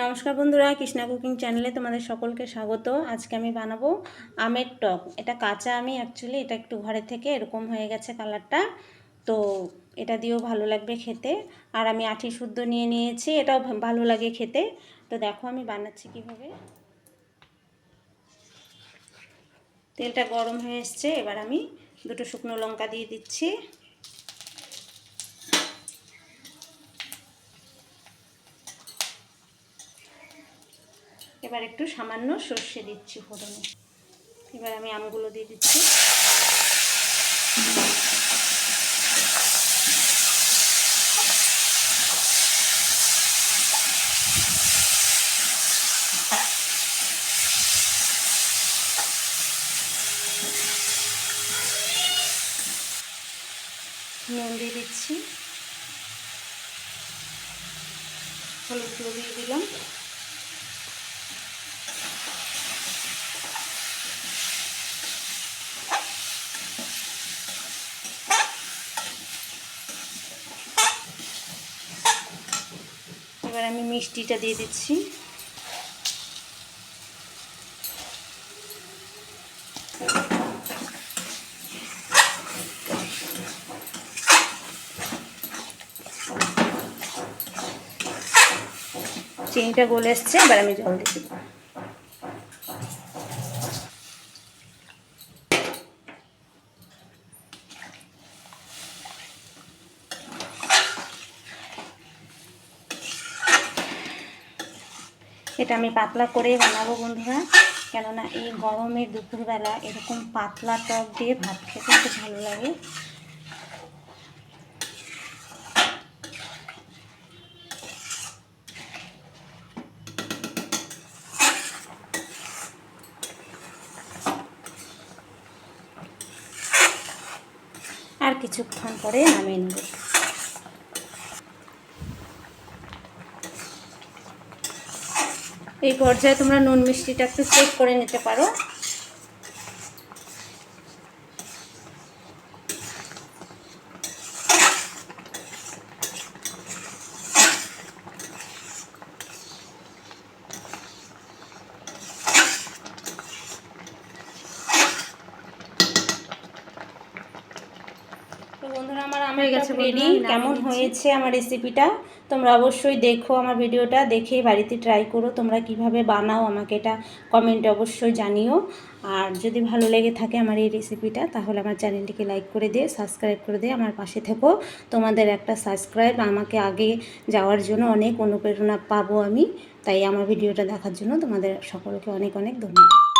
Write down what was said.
নমস্কার বন্ধুরা, কৃষ্ণা কুকিং চ্যানেলে তোমাদের সকলকে স্বাগত। আজকে আমি বানাবো আমের টক। এটা কাঁচা আমি, অ্যাকচুয়ালি এটা একটু ঘরে থেকে এরকম হয়ে গেছে কালারটা, তো এটা দিয়েও ভালো লাগবে খেতে। আর আমি আঁটি শুদ্ধ নিয়ে নিয়েছি, এটাও ভালো লাগে খেতে। তো দেখো আমি বানাচ্ছি কিভাবে। তেলটা গরম হয়ে এসছে, এবার আমি দুটো শুকনো লঙ্কা দিয়ে দিচ্ছি। এবার একটু সামান্য সর্ষে দিচ্ছি ফোড়নে। এবার আমি আমগুলো দিয়ে দিচ্ছি। নুন দিয়ে দিচ্ছি, হলুদ গুঁড়ো দিয়ে দিলাম, এবার আমি মিষ্টিটা দিয়ে দিচ্ছি। চিনিটা গলে এসছে, এবার আমি জল দিয়ে দেবো। এটা আমি পাতলা করেই বানাবো বন্ধুরা, কেননা এই গরমের দুপুরবেলা এরকম পাতলা টক দিয়ে ভাত খেতে খুব ভালো লাগে। আর কিছুক্ষণ পরে নামিয়ে নেব। এই পর্যায়ে তোমরা নুন মিষ্টিটা একটু চেক করে নিতে পারো। তো বন্ধুরা, আমার হয়ে গেছে রেডি। কেমন হয়েছে আমার রেসিপিটা তোমরা অবশ্যই দেখো, আমার ভিডিওটা দেখে বাড়িতে ট্রাই করো। তোমরা কিভাবে বানাও আমাকে এটা কমেন্টে অবশ্যই জানিও। আর যদি ভালো লেগে থাকে আমার এই রেসিপিটা, তাহলে আমার চ্যানেলটিকে লাইক করে দিয়ে সাবস্ক্রাইব করে দিয়ে আমার পাশে থেকো। তোমাদের একটা সাবস্ক্রাইব আমাকে আগে যাওয়ার জন্য অনেক অনুপ্রেরণা পাবো আমি। তাই আমার ভিডিওটা দেখার জন্য তোমাদের সকলকে অনেক অনেক ধন্যবাদ।